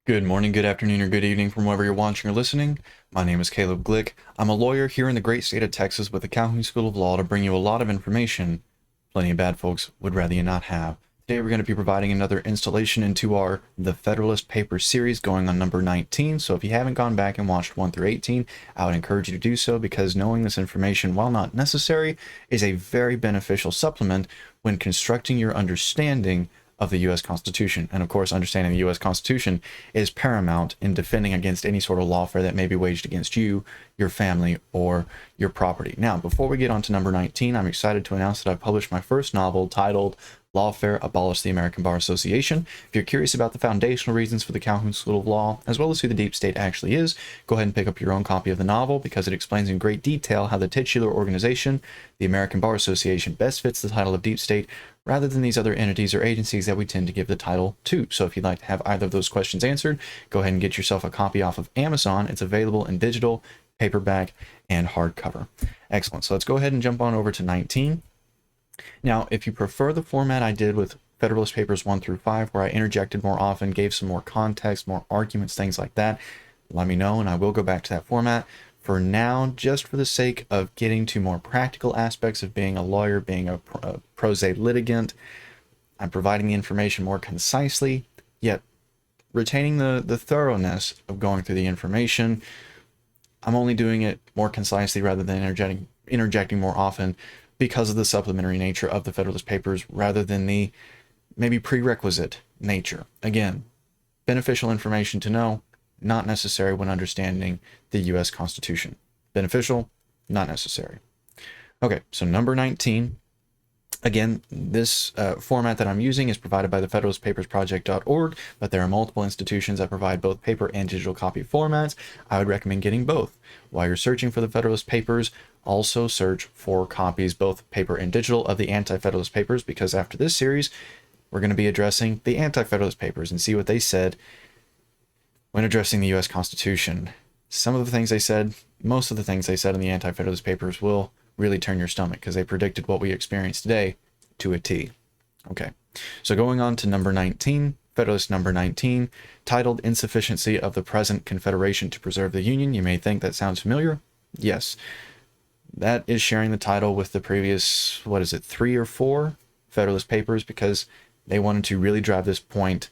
Good morning, good afternoon, or good evening from wherever you're watching or listening. My name is Caleb Glick. I'm a lawyer here in the great state of Texas with the Calhoun School of Law to bring you a lot of information plenty of bad folks would rather you not have. Today we're going to be providing another installation into our The Federalist Papers series going on number 19. So if you haven't gone back and watched 1 through 18, I would encourage you to do so because knowing this information, while not necessary, is a very beneficial supplement when constructing your understanding of the U.S. Constitution. And of course, understanding the U.S. Constitution is paramount in defending against any sort of lawfare that may be waged against you, your family, or your property. Now, before we get on to number 19, I'm excited to announce that I've published my first novel titled Lawfare, Abolish the American Bar Association. If you're curious about the foundational reasons for the Calhoun School of Law, as well as who the deep state actually is, go ahead and pick up your own copy of the novel because it explains in great detail how the titular organization, the American Bar Association, best fits the title of deep state rather than these other entities or agencies that we tend to give the title to. So if you'd like to have either of those questions answered, go ahead and get yourself a copy off of Amazon. It's available in digital, paperback, and hardcover. Excellent. So let's go ahead and jump on over to 19. Now, if you prefer the format I did with Federalist Papers 1 through 5, where I interjected more often, gave some more context, more arguments, things like that, let me know and I will go back to that format. For now, just for the sake of getting to more practical aspects of being a lawyer, being a pro se litigant, I'm providing the information more concisely, yet retaining the thoroughness of going through the information. I'm only doing it more concisely rather than interjecting more often because of the supplementary nature of the Federalist Papers rather than the maybe prerequisite nature. Again, beneficial information to know, not necessary when understanding the U.S. Constitution. Beneficial, not necessary. Okay, so number 19. Again, this format that I'm using is provided by the federalistpapersproject.org, but there are multiple institutions that provide both paper and digital copy formats. I would recommend getting both. While you're searching for the Federalist Papers, also search for copies, both paper and digital, of the Anti-Federalist Papers, because after this series, we're going to be addressing the Anti-Federalist Papers and see what they said when addressing the U.S. Constitution. Some of the things they said, most of the things they said in the Anti-Federalist Papers will really turn your stomach because they predicted what we experience today to a T. Okay, so going on to number 19, Federalist number 19, titled Insufficiency of the Present Confederation to Preserve the Union. You may think that sounds familiar. Yes, that is sharing the title with the previous, 3 or 4 Federalist Papers because they wanted to really drive this point.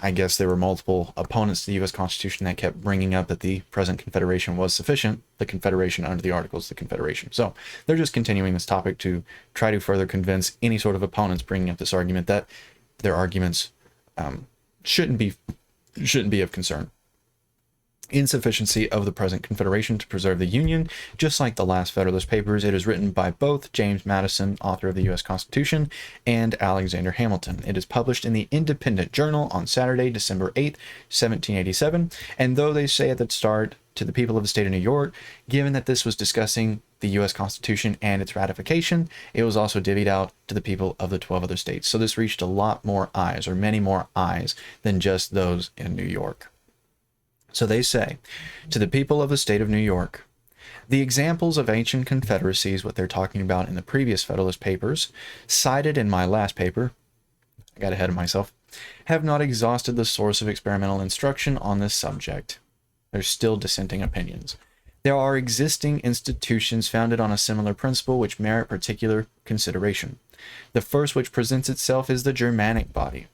I guess there were multiple opponents to the U.S. Constitution that kept bringing up that the present Confederation was sufficient, the Confederation under the Articles of the Confederation. So they're just continuing this topic to try to further convince any sort of opponents bringing up this argument that their arguments shouldn't be of concern. Insufficiency of the present Confederation to preserve the Union. Just like the last Federalist Papers, it is written by both James Madison, author of the U.S. Constitution, and Alexander Hamilton. It is published in the Independent Journal on Saturday, December 8th, 1787. And though they say at the start to the people of the state of New York, given that this was discussing the U.S. Constitution and its ratification, it was also divvied out to the people of the 12 other states. So this reached a lot more eyes, or many more eyes, than just those in New York. So they say, to the people of the state of New York, the examples of ancient confederacies, what they're talking about in the previous Federalist Papers, cited in my last paper, I got ahead of myself, have not exhausted the source of experimental instruction on this subject. There's still dissenting opinions. There are existing institutions founded on a similar principle which merit particular consideration. The first which presents itself is the Germanic body.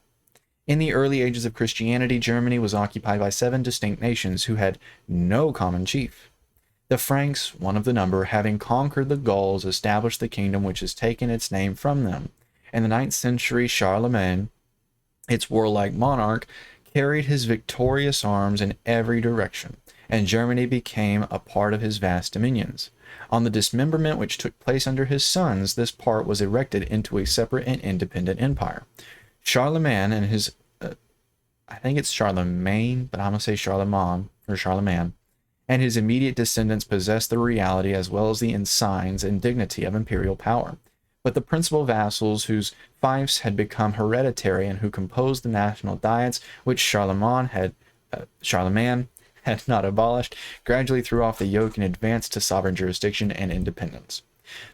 In the early ages of Christianity, Germany was occupied by 7 distinct nations who had no common chief. The Franks, one of the number, having conquered the Gauls, established the kingdom which has taken its name from them. In the 9th century, Charlemagne, its warlike monarch, carried his victorious arms in every direction, and Germany became a part of his vast dominions. On the dismemberment which took place under his sons, this part was erected into a separate and independent empire. Charlemagne and his, I think it's Charlemagne, but I'm going to say Charlemagne, or Charlemagne, and his immediate descendants possessed the reality as well as the ensigns and dignity of imperial power. But the principal vassals whose fiefs had become hereditary and who composed the national diets which Charlemagne had not abolished, gradually threw off the yoke and advanced to sovereign jurisdiction and independence.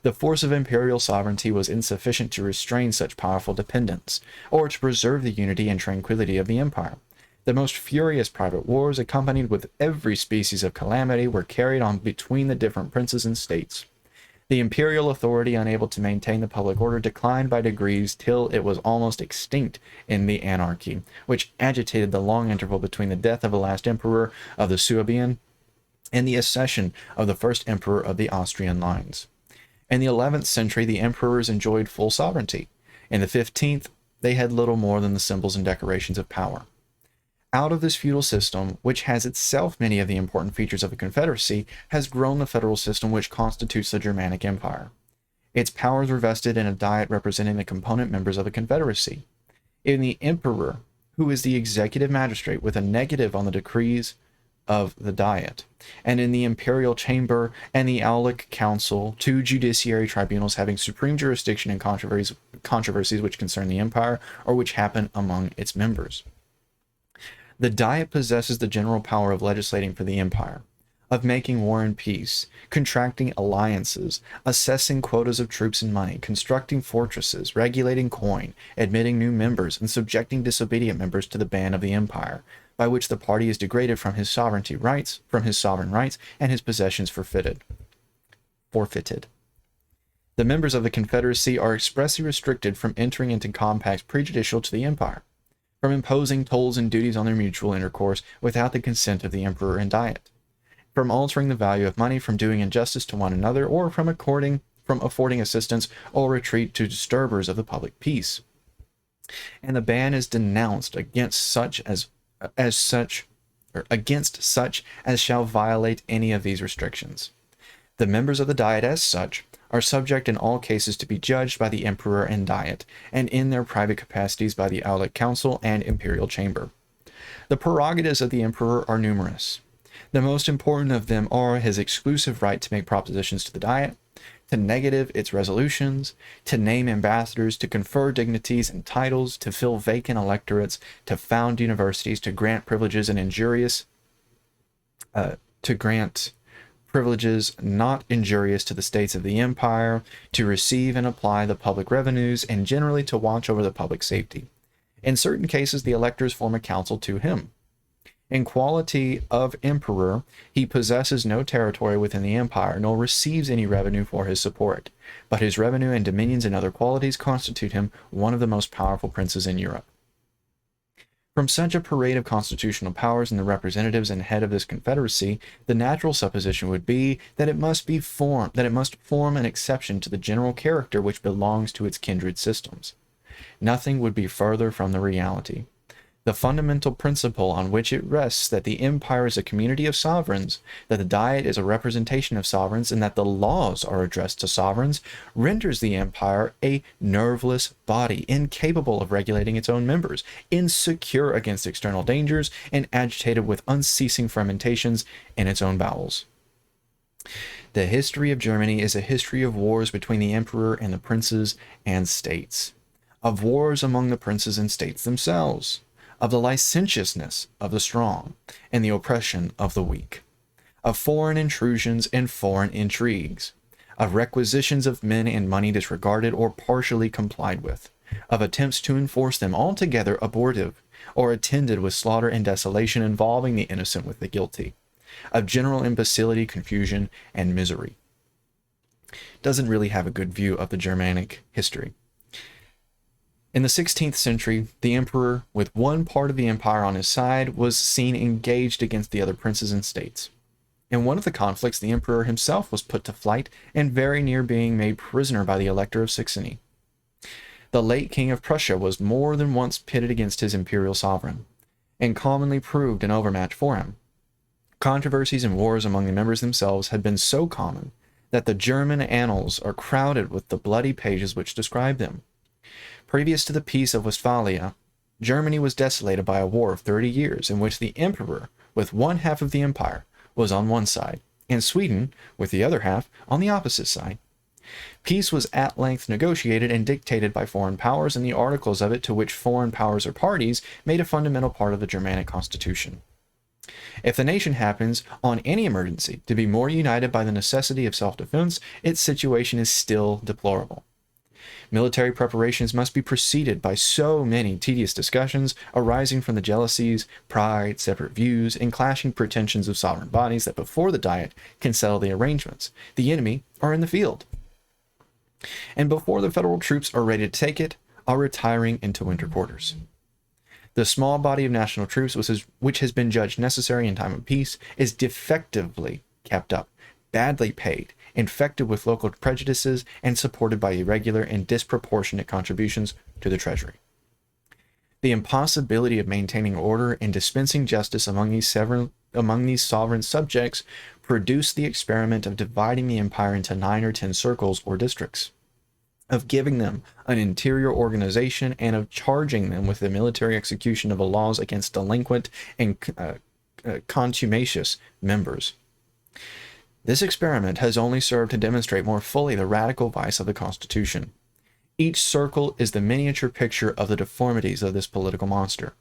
The force of imperial sovereignty was insufficient to restrain such powerful dependence, or to preserve the unity and tranquility of the empire. The most furious private wars, accompanied with every species of calamity, were carried on between the different princes and states. The imperial authority, unable to maintain the public order, declined by degrees till it was almost extinct in the anarchy, which agitated the long interval between the death of the last emperor of the Suabian and the accession of the first emperor of the Austrian lines. In the 11th century, the emperors enjoyed full sovereignty. In the 15th, they had little more than the symbols and decorations of power. Out of this feudal system, which has itself many of the important features of a confederacy, has grown the federal system which constitutes the Germanic Empire. Its powers were vested in a diet representing the component members of the confederacy. In the emperor, who is the executive magistrate with a negative on the decrees of the diet, and in the imperial chamber and the Aulic council, two judiciary tribunals having supreme jurisdiction in controversies which concern the empire or which happen among its members. The Diet possesses the general power of legislating for the empire, of making war and peace, contracting alliances, assessing quotas of troops and money, constructing fortresses, regulating coin, admitting new members, and subjecting disobedient members to the ban of the empire, by which the party is degraded from his sovereign rights, and his possessions forfeited. The members of the Confederacy are expressly restricted from entering into compacts prejudicial to the empire, from imposing tolls and duties on their mutual intercourse without the consent of the emperor and diet, from altering the value of money, from doing injustice to one another, or from affording assistance or retreat to disturbers of the public peace. And the ban is denounced against such as shall violate any of these restrictions. The members of the diet as such are subject in all cases to be judged by the emperor and diet, and in their private capacities by the Aulic council and imperial chamber. The prerogatives of the emperor are numerous. The most important of them are his exclusive right to make propositions to the diet, to negative its resolutions, to name ambassadors, to confer dignities and titles, to fill vacant electorates, to found universities, to grant privileges not injurious to the states of the empire, to receive and apply the public revenues, and generally to watch over the public safety. In certain cases, the electors form a council to him. In quality of emperor, he possesses no territory within the empire, nor receives any revenue for his support, but his revenue and dominions and other qualities constitute him one of the most powerful princes in Europe. From such a parade of constitutional powers in the representatives and head of this confederacy, the natural supposition would be that it must form an exception to the general character which belongs to its kindred systems. Nothing would be further from the reality. The fundamental principle on which it rests, that the empire is a community of sovereigns, that the diet is a representation of sovereigns, and that the laws are addressed to sovereigns, renders the empire a nerveless body, incapable of regulating its own members, insecure against external dangers, and agitated with unceasing fermentations in its own bowels. The history of Germany is a history of wars between the emperor and the princes and states, of wars among the princes and states themselves, of the licentiousness of the strong and the oppression of the weak, of foreign intrusions and foreign intrigues, of requisitions of men and money disregarded or partially complied with, of attempts to enforce them altogether abortive, or attended with slaughter and desolation involving the innocent with the guilty, of general imbecility, confusion, and misery. Doesn't really have a good view of the Germanic history. In the 16th century, the emperor, with one part of the empire on his side, was seen engaged against the other princes and states. In one of the conflicts, the emperor himself was put to flight and very near being made prisoner by the Elector of Saxony. The late King of Prussia was more than once pitted against his imperial sovereign, and commonly proved an overmatch for him. Controversies and wars among the members themselves had been so common that the German annals are crowded with the bloody pages which describe them. Previous to the Peace of Westphalia, Germany was desolated by a war of 30 years in which the emperor, with one half of the empire, was on one side, and Sweden, with the other half, on the opposite side. Peace was at length negotiated and dictated by foreign powers, and the articles of it to which foreign powers are parties made a fundamental part of the Germanic constitution. If the nation happens, on any emergency, to be more united by the necessity of self-defense, its situation is still deplorable. Military preparations must be preceded by so many tedious discussions arising from the jealousies, pride, separate views, and clashing pretensions of sovereign bodies that before the Diet can settle the arrangements, the enemy are in the field. And before the federal troops are ready to take it, are retiring into winter quarters. The small body of national troops, which has been judged necessary in time of peace, is defectively kept up, badly paid, infected with local prejudices, and supported by irregular and disproportionate contributions to the treasury. The impossibility of maintaining order and dispensing justice among these sovereign subjects produced the experiment of dividing the empire into 9 or 10 circles or districts, of giving them an interior organization, and of charging them with the military execution of the laws against delinquent and contumacious members. This experiment has only served to demonstrate more fully the radical vice of the Constitution. Each circle is the miniature picture of the deformities of this political monster.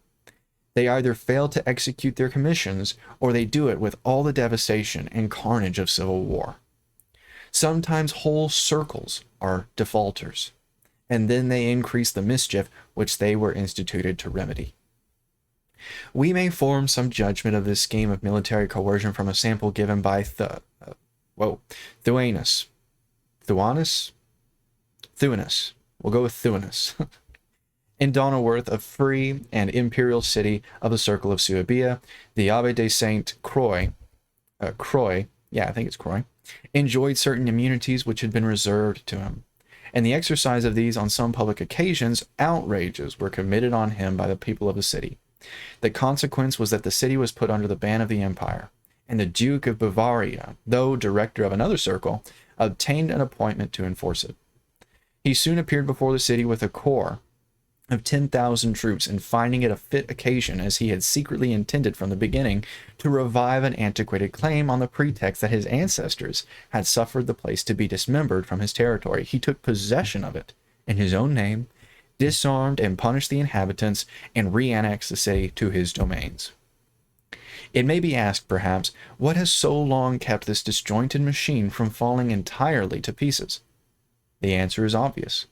They either fail to execute their commissions, or they do it with all the devastation and carnage of civil war. Sometimes whole circles are defaulters, and then they increase the mischief which they were instituted to remedy. We may form some judgment of this scheme of military coercion from a sample given by Thuanus. We'll go with Thuanus. In Donauworth, a free and imperial city of the circle of Suabia, the Abbe de Saint Croix, enjoyed certain immunities which had been reserved to him. In the exercise of these on some public occasions, outrages were committed on him by the people of the city. The consequence was that the city was put under the ban of the empire, and the Duke of Bavaria, though director of another circle, obtained an appointment to enforce it. He soon appeared before the city with a corps of 10,000 troops, and finding it a fit occasion, as he had secretly intended from the beginning, to revive an antiquated claim on the pretext that his ancestors had suffered the place to be dismembered from his territory, he took possession of it in his own name, disarmed and punished the inhabitants, and re-annexed the city to his domains. It may be asked, perhaps, what has so long kept this disjointed machine from falling entirely to pieces? The answer is obvious.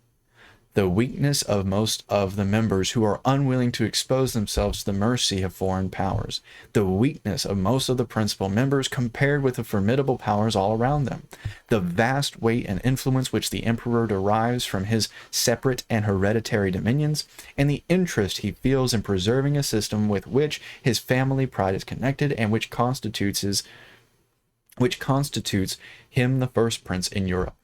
The weakness of most of the members who are unwilling to expose themselves to the mercy of foreign powers. The weakness of most of the principal members compared with the formidable powers all around them. The vast weight and influence which the emperor derives from his separate and hereditary dominions, and the interest he feels in preserving a system with which his family pride is connected, and which constitutes him the first prince in Europe.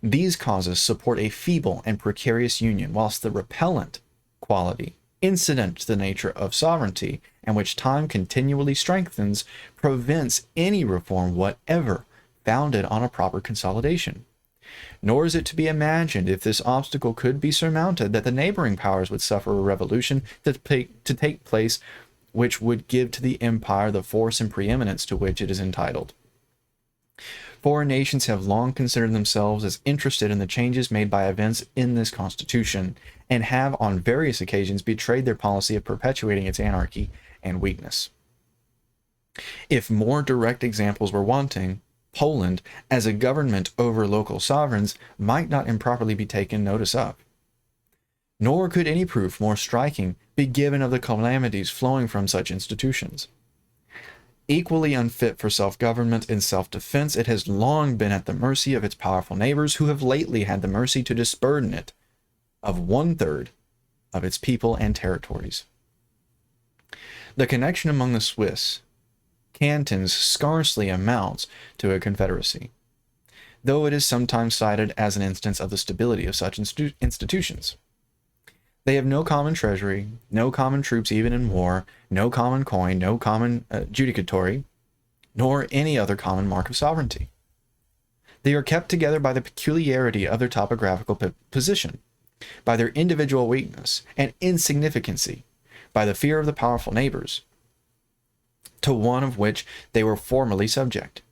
These causes support a feeble and precarious union, whilst the repellent quality, incident to the nature of sovereignty, and which time continually strengthens, prevents any reform whatever founded on a proper consolidation. Nor is it to be imagined, if this obstacle could be surmounted, that the neighboring powers would suffer a revolution to take place which would give to the empire the force and preeminence to which it is entitled. Foreign nations have long considered themselves as interested in the changes made by events in this constitution, and have on various occasions betrayed their policy of perpetuating its anarchy and weakness. If more direct examples were wanting, Poland, as a government over local sovereigns, might not improperly be taken notice of. Nor could any proof more striking be given of the calamities flowing from such institutions. Equally unfit for self-government and self-defense, it has long been at the mercy of its powerful neighbors, who have lately had the mercy to disburden it of 1/3 of its people and territories. The connection among the Swiss cantons scarcely amounts to a confederacy, though it is sometimes cited as an instance of the stability of such institutions. They have no common treasury, no common troops even in war, no common coin, no common judicatory, nor any other common mark of sovereignty. They are kept together by the peculiarity of their topographical position, by their individual weakness and insignificancy, by the fear of the powerful neighbors, to one of which they were formerly subject,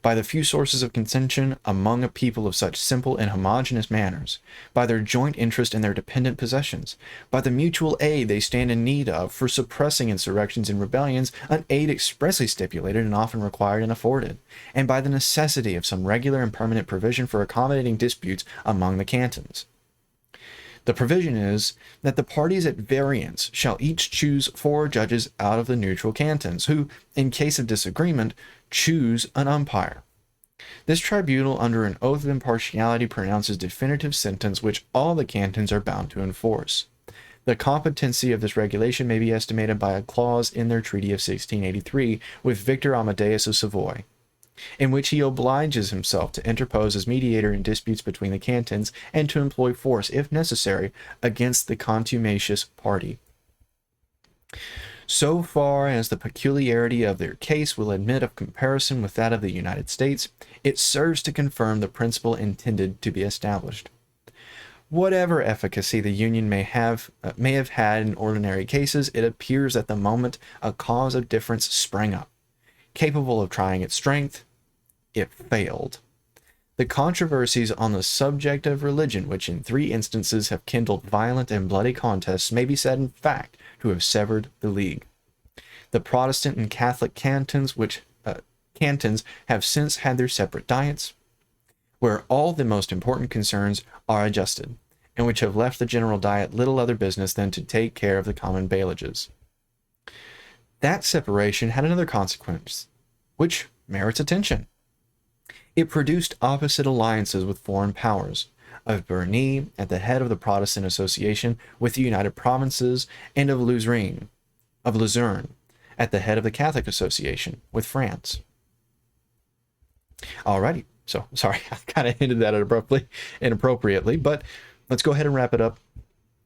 by the few sources of contention among a people of such simple and homogeneous manners, by their joint interest in their dependent possessions, by the mutual aid they stand in need of for suppressing insurrections and rebellions, an aid expressly stipulated and often required and afforded, and by the necessity of some regular and permanent provision for accommodating disputes among the cantons. The provision is that the parties at variance shall each choose 4 judges out of the neutral cantons, who, in case of disagreement, choose an umpire. This tribunal, under an oath of impartiality, pronounces definitive sentence which all the cantons are bound to enforce. The competency of this regulation may be estimated by a clause in their treaty of 1683 with Victor Amadeus of Savoy, in which he obliges himself to interpose as mediator in disputes between the cantons and to employ force, if necessary, against the contumacious party. So far as the peculiarity of their case will admit of comparison with that of the United States, it serves to confirm the principle intended to be established. Whatever efficacy the Union may have had in ordinary cases, it appears at the moment a cause of difference sprang up. Capable of trying its strength, it failed. The controversies on the subject of religion, which in 3 instances have kindled violent and bloody contests, may be said in fact to have severed the league. The Protestant and Catholic cantons have since had their separate diets, where all the most important concerns are adjusted, and which have left the general diet little other business than to take care of the common bailages. That separation had another consequence, which merits attention. It produced opposite alliances with foreign powers, of Bernis at the head of the Protestant Association with the United Provinces, and of Luzerne at the head of the Catholic Association with France. Alrighty, so sorry, I kind of hinted that inappropriately, but let's go ahead and wrap it up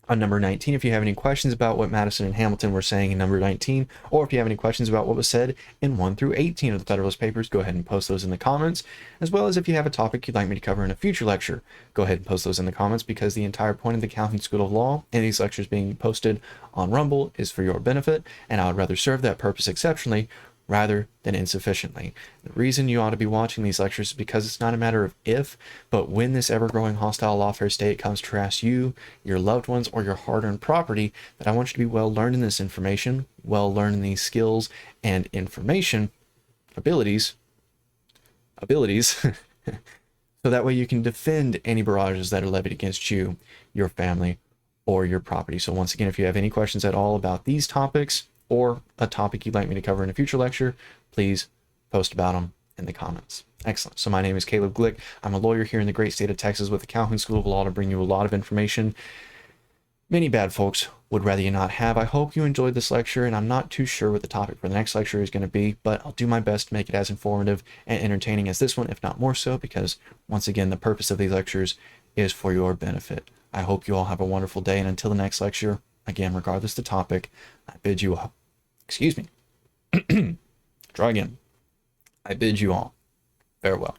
on number 19. If you have any questions about what Madison and Hamilton were saying in number 19, or if you have any questions about what was said in 1 through 18 of the Federalist Papers, go ahead and post those in the comments, as well as if you have a topic you'd like me to cover in a future lecture, go ahead and post those in the comments, because the entire point of the Calhoun School of Law and these lectures being posted on Rumble is for your benefit, and I would rather serve that purpose exceptionally rather than insufficiently. The reason you ought to be watching these lectures is because it's not a matter of if, but when this ever-growing hostile lawfare state comes to harass you, your loved ones, or your hard-earned property, that I want you to be well learned in this information, well learned in these skills and abilities, so that way you can defend any barrages that are levied against you, your family, or your property. So once again, if you have any questions at all about these topics, or a topic you'd like me to cover in a future lecture, please post about them in the comments. Excellent. So my name is Caleb Glick. I'm a lawyer here in the great state of Texas with the Calhoun School of Law to bring you a lot of information many bad folks would rather you not have. I hope you enjoyed this lecture, and I'm not too sure what the topic for the next lecture is going to be, but I'll do my best to make it as informative and entertaining as this one, if not more so, because once again, the purpose of these lectures is for your benefit. I hope you all have a wonderful day, and until the next lecture, again, regardless of the topic, I bid you all, try again. I bid you all farewell.